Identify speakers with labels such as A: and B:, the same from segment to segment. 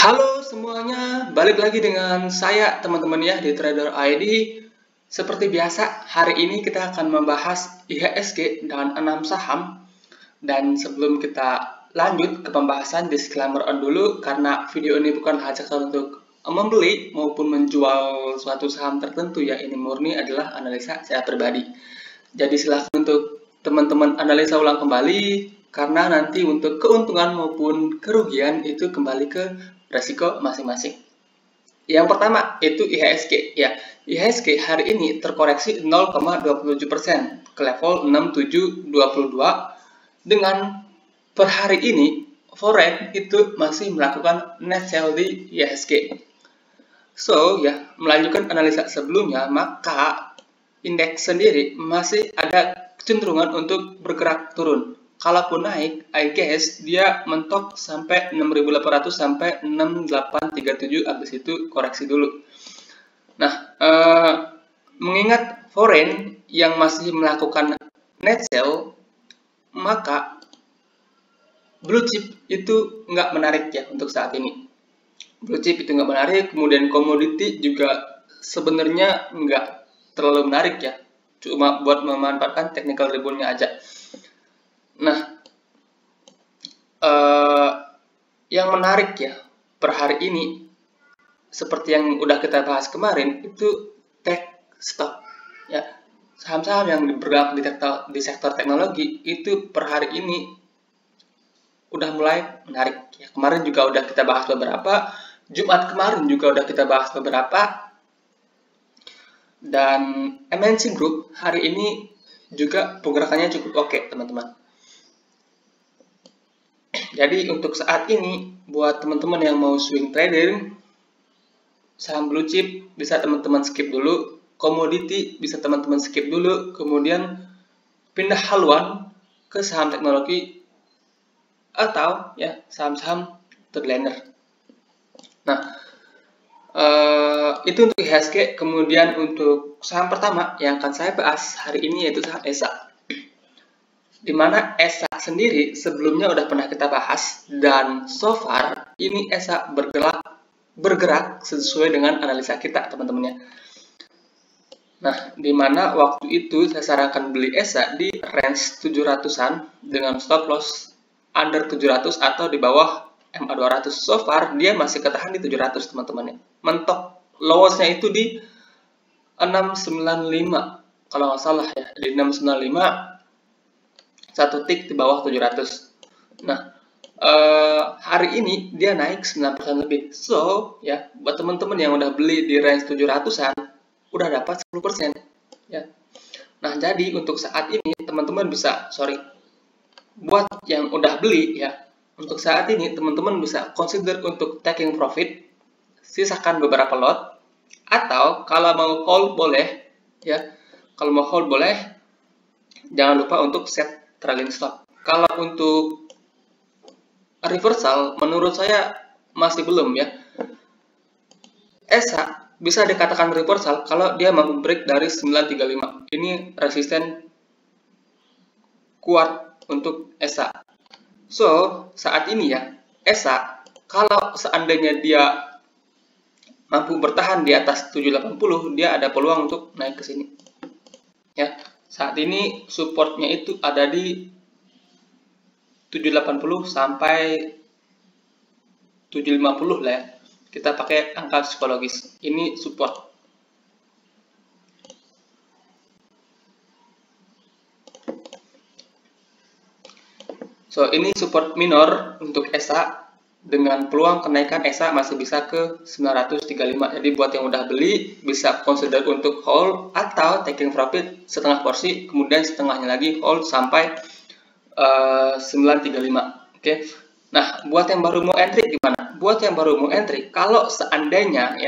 A: Halo semuanya, balik lagi dengan saya teman-teman ya di Trader ID. Seperti biasa, hari ini kita akan membahas IHSG dan 6 saham. Dan sebelum kita lanjut ke pembahasan, disclaimer on dulu karena video ini bukan ajakan untuk membeli maupun menjual suatu saham tertentu ya. Ini murni adalah analisa saya pribadi. Jadi silahkan untuk teman-teman analisa ulang kembali karena nanti untuk keuntungan maupun kerugian itu kembali ke resiko masing-masing. Yang pertama itu IHSG ya. IHSG hari ini terkoreksi 0,27% ke level 6722 dengan per hari ini foreign itu masih melakukan net sell di IHSG. So ya, melanjutkan analisa sebelumnya, maka indeks sendiri masih ada kecenderungan untuk bergerak turun. Kalaupun naik, I guess dia mentok sampai 6.800 sampai 6.837, habis itu koreksi dulu. Nah, mengingat foreign yang masih melakukan net sell, maka blue chip itu nggak menarik ya untuk saat ini. Blue chip itu nggak menarik, kemudian komoditi juga sebenarnya nggak terlalu menarik ya, cuma buat memanfaatkan technical rebound-nya aja. Nah, yang menarik ya per hari ini, seperti yang udah kita bahas kemarin, itu tech stock ya. Saham-saham yang bergerak di sektor teknologi itu per hari ini udah mulai menarik ya. Kemarin juga udah kita bahas beberapa, Jumat kemarin juga udah kita bahas beberapa, dan MNC Group hari ini juga pergerakannya cukup oke teman-teman. Jadi untuk saat ini buat teman-teman yang mau swing trading, saham blue chip bisa teman-teman skip dulu, komoditi bisa teman-teman skip dulu, kemudian pindah haluan ke saham teknologi atau ya saham-saham trendliner. Nah, itu untuk IHSG. Kemudian untuk saham pertama yang akan saya bahas hari ini yaitu saham ESA. Dimana ESA sendiri sebelumnya udah pernah kita bahas, dan so far ini ESA bergerak sesuai dengan analisa kita teman-teman ya. Nah, dimana waktu itu saya sarankan beli ESA di range 700-an dengan stop loss under 700 atau di bawah MA200. So far dia masih ketahan di 700 teman-teman ya. Mentok lowest-nya itu di 695 kalau nggak salah ya, di 695, satu tick di bawah 700. Nah, hari ini dia naik 9% lebih. So, ya, buat teman-teman yang udah beli di range 700-an, udah dapat 10%. Ya. Nah, jadi untuk saat ini, teman-teman bisa, buat yang udah beli, ya, untuk saat ini, teman-teman bisa consider untuk taking profit, sisakan beberapa lot, atau kalau mau hold boleh, ya, kalau mau hold boleh, jangan lupa untuk set trailing stop. Kalau untuk reversal, menurut saya masih belum ya. ESA bisa dikatakan reversal kalau dia mampu break dari 935. Ini resisten kuat untuk ESA. So, saat ini ya, ESA kalau seandainya dia mampu bertahan di atas 780, dia ada peluang untuk naik ke sini. Ya, saat ini supportnya itu ada di 780 sampai 750 lah ya. Kita pakai angka psikologis. Ini support. So, ini support minor untuk ESA dengan peluang kenaikan ESA masih bisa ke 935. Jadi buat yang udah beli bisa consider untuk hold atau taking profit setengah porsi, kemudian setengahnya lagi hold sampai 935. Oke. Nah, buat yang baru mau entry gimana? Buat yang baru mau entry, kalau seandainya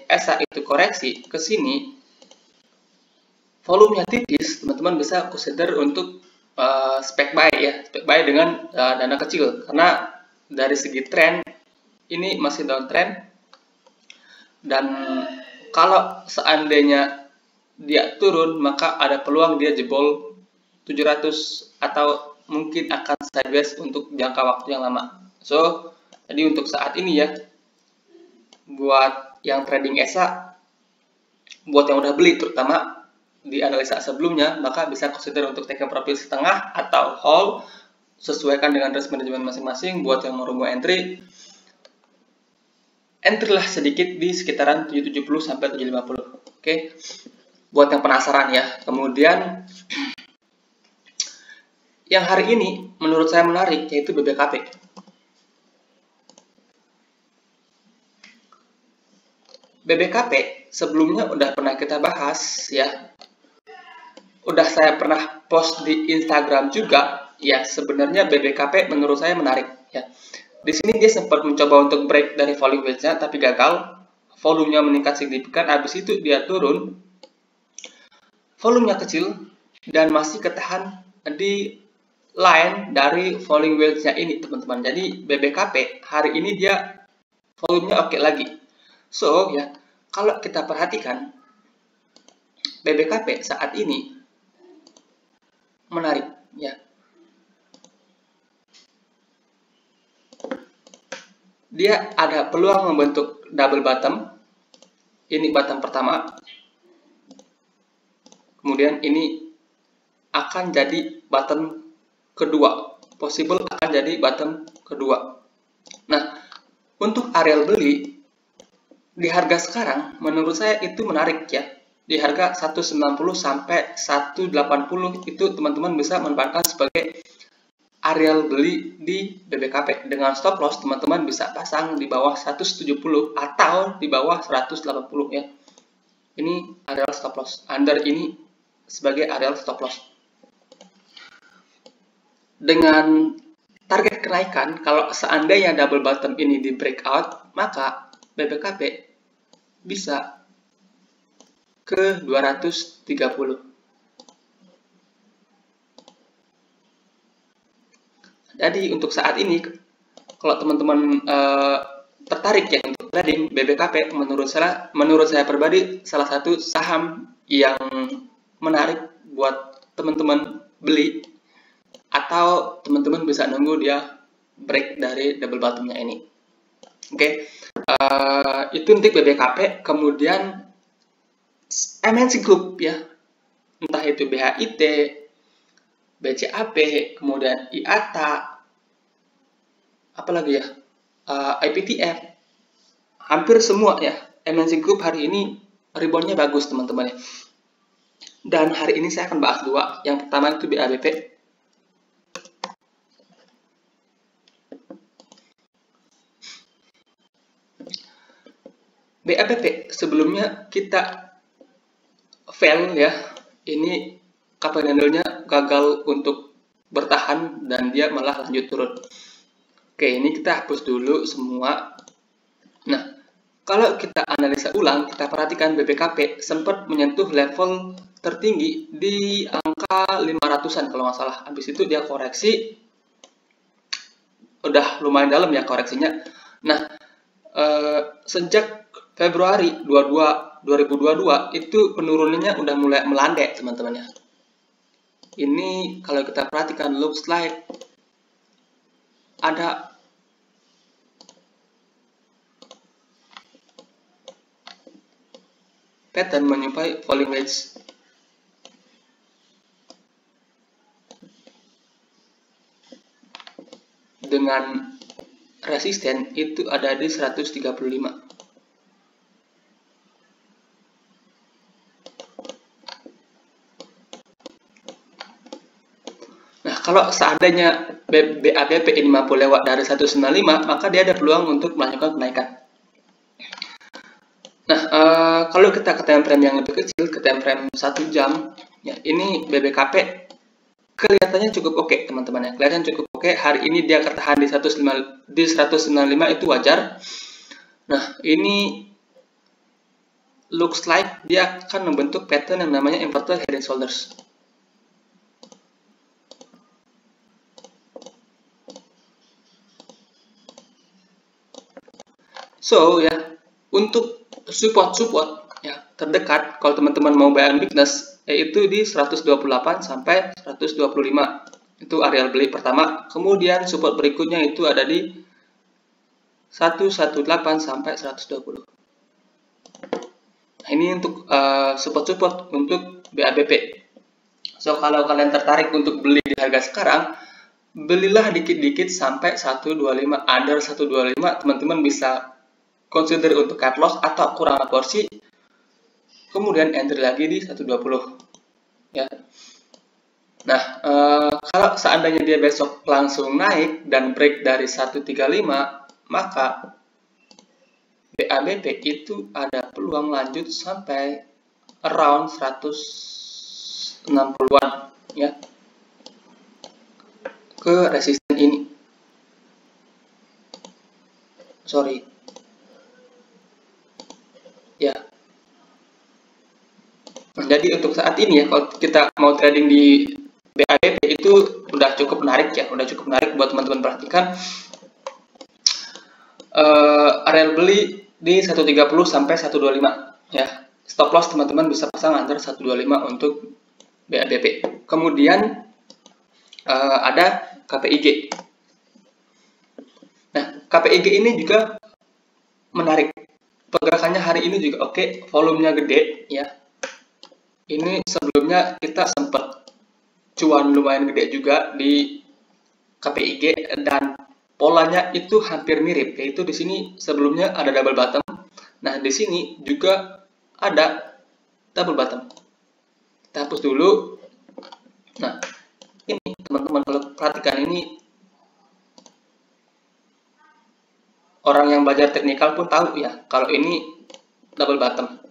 A: ESA itu koreksi ke sini, volumenya tipis, teman-teman bisa consider untuk spec buy ya, spec buy dengan dana kecil, karena dari segi tren ini masih downtrend, dan kalau seandainya dia turun maka ada peluang dia jebol 700 atau mungkin akan sideways untuk jangka waktu yang lama. So, Jadi untuk saat ini ya, buat yang trading ESA, buat yang udah beli terutama di analisa sebelumnya, maka bisa consider untuk take profit setengah atau hold, sesuaikan dengan risk management masing-masing. Buat yang mau entry lah sedikit di sekitaran 770 sampai 750. Oke. Buat yang penasaran ya. Kemudian yang hari ini menurut saya menarik yaitu BBKP. BBKP sebelumnya udah pernah kita bahas ya. Udah saya pernah post di Instagram juga ya. Sebenarnya BBKP menurut saya menarik ya. Di sini dia sempat mencoba untuk break dari falling wedge-nya tapi gagal. Volumenya meningkat signifikan, habis itu dia turun. Volumenya kecil dan masih ketahan di line dari falling wedge-nya ini, teman-teman. Jadi BBKP hari ini dia volumenya oke lagi. So ya, kalau kita perhatikan BBKP saat ini menarik ya. Dia ada peluang membentuk double bottom. Ini bottom pertama. Kemudian ini akan jadi bottom kedua. Possible akan jadi bottom kedua. Nah, untuk area beli di harga sekarang menurut saya itu menarik ya. Di harga 190 sampai 180 itu teman-teman bisa menempatkan sebagai area beli di BBKP. Dengan stop loss teman-teman bisa pasang di bawah 170 atau di bawah 180 ya. Ini area stop loss. Under ini sebagai area stop loss. Dengan target kenaikan, kalau seandainya double bottom ini di breakout, maka BBKP bisa ke 230. Jadi untuk saat ini, kalau teman-teman tertarik ya untuk trading, BBKP menurut saya pribadi salah satu saham yang menarik buat teman-teman beli, atau teman-teman bisa nunggu dia break dari double bottomnya ini. Oke. Itu untuk BBKP. Kemudian MNC Group ya, entah itu BHIT, BCAP, kemudian IATA, apalagi ya, IPTF, hampir semua ya MNC Group hari ini reboundnya bagus teman-teman ya. Dan hari ini saya akan bahas dua. Yang pertama itu BABP. BABP sebelumnya kita fail ya. Ini kapal handle-nya gagal untuk bertahan dan dia malah lanjut turun. Oke, ini kita hapus dulu semua. Nah, kalau kita analisa ulang, kita perhatikan BBKP sempat menyentuh level tertinggi di angka 500-an kalau nggak salah. Habis itu dia koreksi, udah lumayan dalam ya koreksinya. Nah, sejak Februari 2022 itu penurunannya udah mulai melandai teman-teman ya. Ini kalau kita perhatikan looks like ada pattern menyerupai falling wedge. Dengan resisten itu ada di 135. Nah, kalau seandainya BABP ini mampu lewat dari 195, maka dia ada peluang untuk melanjutkan kenaikan. Nah, kalau kita ke time frame yang lebih kecil, ke time frame 1 jam, ya ini BBKP kelihatannya cukup oke, teman-teman ya. Kelihatan cukup oke. Hari ini dia tertahan di 195 itu wajar. Nah, ini looks like dia akan membentuk pattern yang namanya inverted head and shoulders. So ya, untuk support ya terdekat kalau teman-teman mau buy on weakness yaitu di 128 sampai 125. Itu area beli pertama. Kemudian support berikutnya itu ada di 118 sampai 120. Nah, ini untuk support untuk BABP. So, kalau kalian tertarik untuk beli di harga sekarang, belilah dikit-dikit sampai 125. Under 125, teman-teman bisa consider untuk cut loss atau kurang porsi, kemudian entry lagi di 120. Ya. Nah, kalau seandainya dia besok langsung naik dan break dari 135, maka BABP itu ada peluang lanjut sampai around 160-an ya, ke resisten ini. Sorry. Ya. Nah, jadi untuk saat ini ya, kalau kita mau trading di BABP itu udah cukup menarik ya, buat teman-teman perhatikan. Area beli di 130 sampai 125 ya. Stop loss teman-teman bisa pasang antara 125 untuk BABP. Kemudian ada KPIG. Nah, KPIG ini juga menarik. Pergerakannya hari ini juga oke, volumenya gede ya. Ini sebelumnya kita sempat cuan lumayan gede juga di KPIG dan polanya itu hampir mirip, yaitu di sini sebelumnya ada double bottom. Nah, di sini juga ada double bottom. Kita hapus dulu. Nah, ini teman-teman kalau perhatikan ini, orang yang belajar teknikal pun tahu ya, kalau ini double bottom.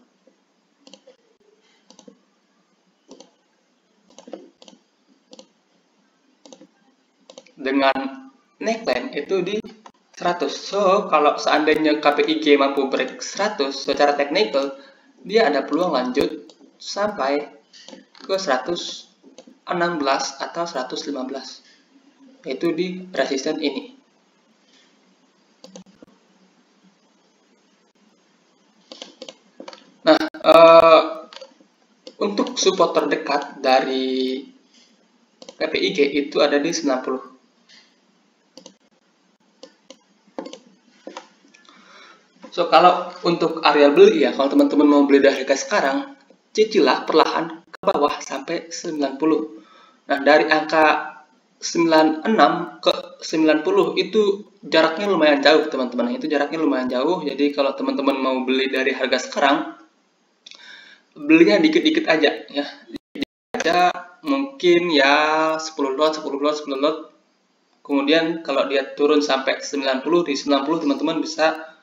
A: Dengan neckline itu di 100. So, kalau seandainya KPIG mampu break 100 secara teknikal, dia ada peluang lanjut sampai ke 116 atau 115, yaitu di resisten ini. Nah, untuk support terdekat dari KPIG itu ada di 90. So, kalau untuk area beli ya, kalau teman-teman mau beli dari harga sekarang, cicilah perlahan ke bawah sampai 90. Nah, dari angka 96 ke 90 itu jaraknya lumayan jauh, teman-teman. Itu jaraknya lumayan jauh. Jadi, kalau teman-teman mau beli dari harga sekarang, belinya dikit-dikit aja ya. Dikit aja, mungkin ya 10 lot. Kemudian kalau dia turun sampai 90, di 90 teman-teman bisa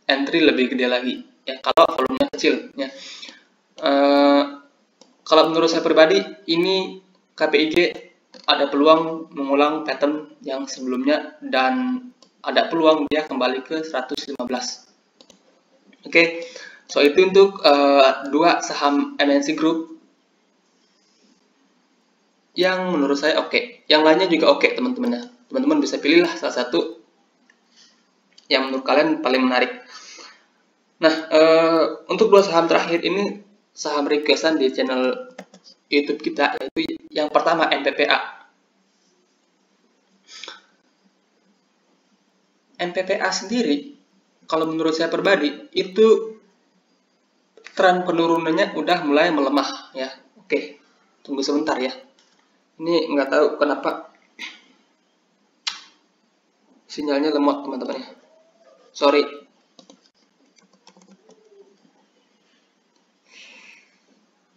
A: entry lebih gede lagi ya, kalau volumenya kecil ya. Kalau menurut saya pribadi, ini KPIG ada peluang mengulang pattern yang sebelumnya dan ada peluang dia kembali ke 115. Oke. So, itu untuk dua saham MNC Group yang menurut saya oke. Yang lainnya juga oke, teman-teman ya. Teman-teman bisa pilihlah salah satu yang menurut kalian paling menarik. Nah, untuk dua saham terakhir ini saham requestan di channel YouTube kita, yaitu yang pertama MPPA. MPPA sendiri, kalau menurut saya pribadi, itu tren penurunannya udah mulai melemah ya. Oke, tunggu sebentar ya. Ini nggak tahu kenapa sinyalnya lemot, teman-teman ya. Sorry.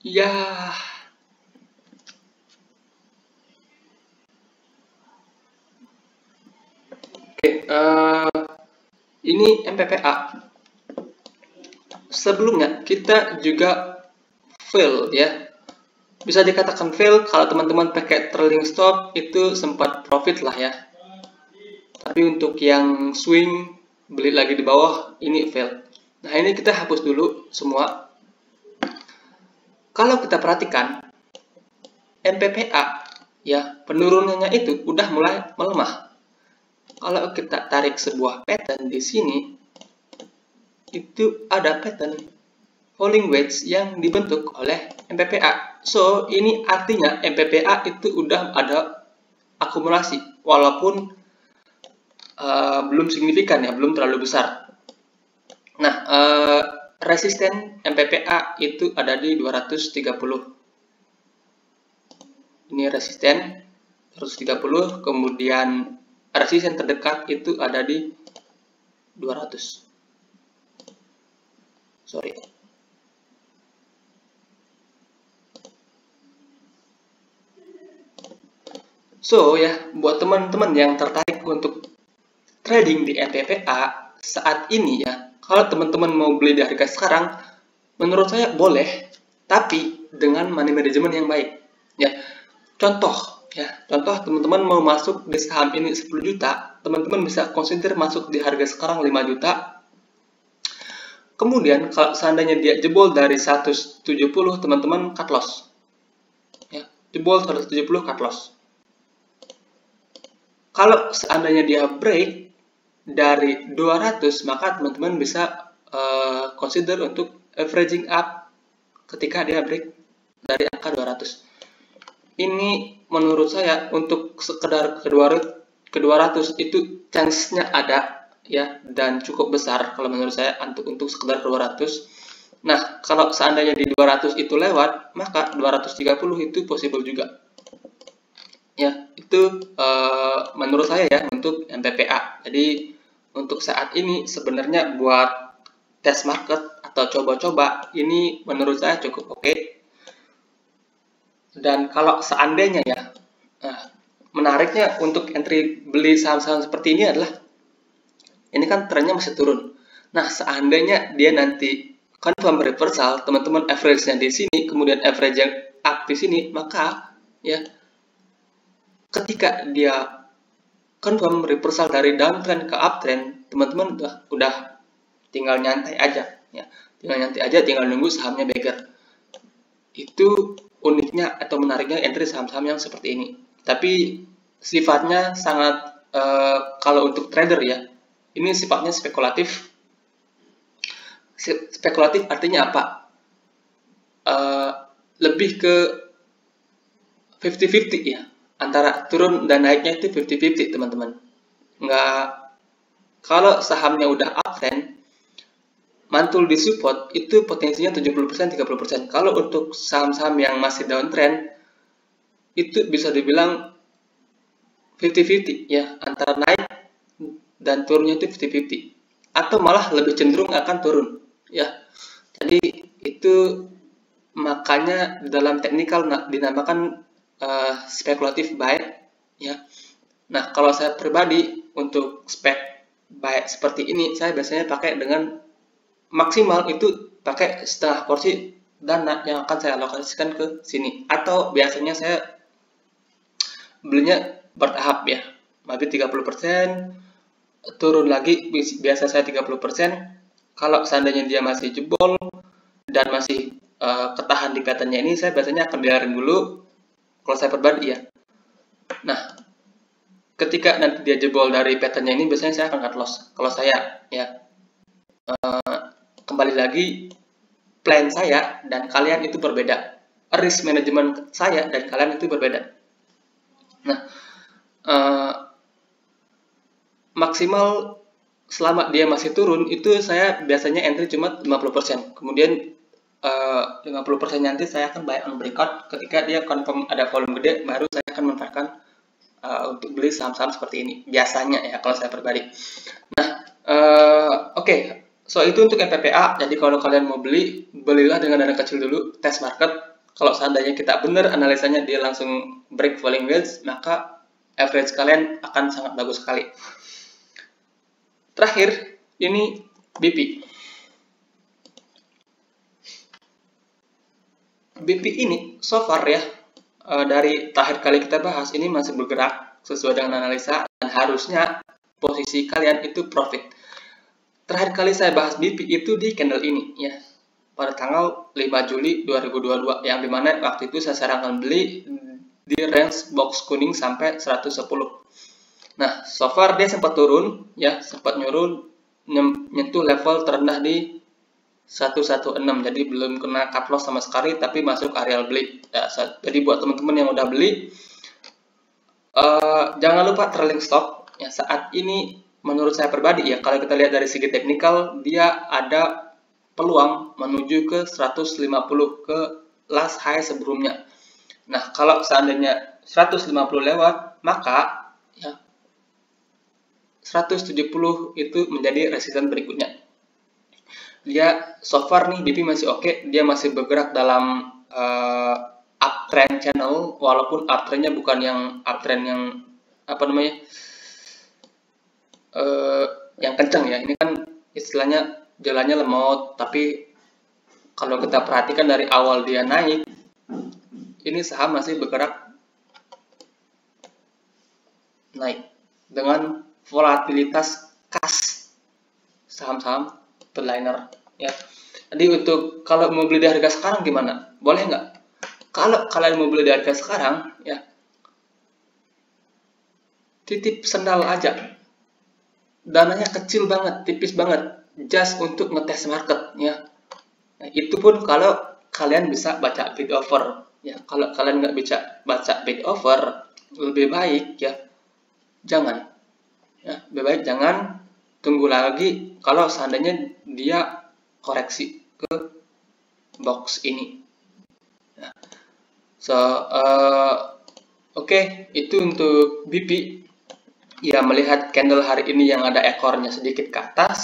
A: Ya. Oke, ini MPPA. Sebelumnya kita juga fail ya. Bisa dikatakan fail kalau teman-teman pakai trailing stop itu sempat profit lah ya. Tapi untuk yang swing beli lagi di bawah ini fail. Nah, ini kita hapus dulu semua. Kalau kita perhatikan MPPA ya, penurunannya itu udah mulai melemah. Kalau kita tarik sebuah pattern di sini, itu ada pattern falling wedge yang dibentuk oleh MPPA. So, ini artinya MPPA itu udah ada akumulasi, walaupun belum signifikan ya, belum terlalu besar. Nah, resisten MPPA itu ada di 230. Ini resisten 230, kemudian resisten terdekat itu ada di 200. Sorry. So ya, buat teman-teman yang tertarik untuk trading di MPPA saat ini ya, kalau teman-teman mau beli di harga sekarang, menurut saya boleh, tapi dengan money management yang baik. Ya, contoh teman-teman mau masuk di saham ini 10 juta, teman-teman bisa consider masuk di harga sekarang 5 juta. Kemudian kalau seandainya dia jebol dari 170, teman-teman cut loss. Ya, jebol 170 cut loss. Kalau seandainya dia break dari 200, maka teman-teman bisa consider untuk averaging up ketika dia break dari angka 200. Ini menurut saya untuk sekedar ke 200 itu chance-nya ada ya, dan cukup besar kalau menurut saya untuk sekedar 200. Nah, kalau seandainya di 200 itu lewat, maka 230 itu possible juga. Ya, itu menurut saya ya untuk MPPA. Jadi untuk saat ini sebenarnya buat test market atau coba-coba ini menurut saya cukup oke. Dan kalau seandainya ya, menariknya untuk entry beli saham-saham seperti ini adalah ini kan trennya masih turun. Nah, seandainya dia nanti confirm reversal, teman-teman average-nya di sini, kemudian average yang up di sini, maka ya ketika dia confirm reversal dari downtrend ke uptrend, teman-teman udah tinggal nyantai aja ya. Tinggal nunggu sahamnya beggar. Itu uniknya atau menariknya entry saham-saham yang seperti ini. Tapi sifatnya sangat kalau untuk trader ya, ini sifatnya spekulatif. Spekulatif artinya apa? Lebih ke 50-50 ya, antara turun dan naiknya itu 50-50 teman-teman. Nggak, kalau sahamnya udah uptrend, mantul di support itu potensinya 70% 30%. Kalau untuk saham-saham yang masih downtrend itu bisa dibilang 50-50 ya, antara naik dan turunnya itu 50-50, atau malah lebih cenderung akan turun ya. Jadi itu makanya dalam teknikal dinamakan spekulatif buy ya. Nah, kalau saya pribadi untuk spek buy seperti ini, saya biasanya pakai dengan maksimal itu pakai setengah porsi dana yang akan saya alokasikan ke sini, atau biasanya saya belinya bertahap ya, mabit 30%, turun lagi biasa saya 30%. Kalau seandainya dia masih jebol dan masih ketahan di pattern-nya ini, saya biasanya akan biarin dulu kalau saya pribadi ya. Nah, ketika nanti dia jebol dari pattern-nya ini, biasanya saya akan cut loss kalau saya ya. Kembali lagi, plan saya dan kalian itu berbeda, risk management saya dan kalian itu berbeda. Nah, maksimal selama dia masih turun itu saya biasanya entry cuma 50%. Kemudian 50% nanti saya akan buy on breakout. Ketika dia confirm ada volume gede, baru saya akan memanfaatkan untuk beli saham-saham seperti ini. Biasanya ya kalau saya pribadi. Nah, oke. So itu untuk MPPA. Jadi kalau kalian mau beli, belilah dengan dana kecil dulu, test market. Kalau seandainya kita benar analisanya dia langsung break falling wedge, maka average kalian akan sangat bagus sekali. Terakhir, ini BP. BP ini so far ya, dari terakhir kali kita bahas, ini masih bergerak sesuai dengan analisa, dan harusnya posisi kalian itu profit. Terakhir kali saya bahas BP itu di candle ini ya, pada tanggal 5 Juli 2022, yang dimana waktu itu saya sarankan beli di range box kuning sampai 110. Nah, so far dia sempat turun ya, sempat nyentuh level terendah di 116, jadi belum kena cut loss sama sekali, tapi masuk area beli ya. Jadi buat teman-teman yang udah beli, jangan lupa trailing stop ya. Saat ini menurut saya pribadi ya, kalau kita lihat dari segi teknikal, dia ada peluang menuju ke 150 ke last high sebelumnya. Nah, kalau seandainya 150 lewat, maka ya 170 itu menjadi resisten berikutnya. Dia so far nih BP masih oke, dia masih bergerak dalam uptrend channel, walaupun uptrendnya bukan yang uptrend yang apa namanya yang kencang ya. Ini kan istilahnya jalannya lemot, tapi kalau kita perhatikan dari awal dia naik, ini saham masih bergerak naik dengan volatilitas khas saham-saham berliner ya. Jadi untuk kalau mau beli di harga sekarang gimana? Boleh nggak? Kalau kalian mau beli di harga sekarang ya, titip sendal aja. Dananya kecil banget, tipis banget, just untuk ngetes market ya. Nah, itu pun kalau kalian bisa baca bid offer ya. Kalau kalian nggak bisa baca bid offer, lebih baik ya jangan ya, lebih baik jangan, tunggu lagi kalau seandainya dia koreksi ke box ini ya. Oke, itu untuk BP ya. Melihat candle hari ini yang ada ekornya sedikit ke atas,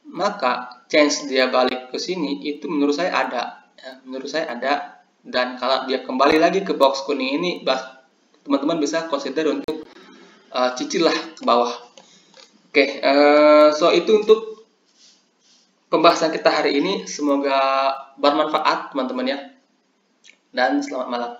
A: maka chance dia balik ke sini itu menurut saya ada ya, menurut saya ada. Dan kalau dia kembali lagi ke box kuning ini, teman-teman bisa consider untuk cicil lah ke bawah. Oke, so itu untuk pembahasan kita hari ini. Semoga bermanfaat teman-teman ya, dan selamat malam.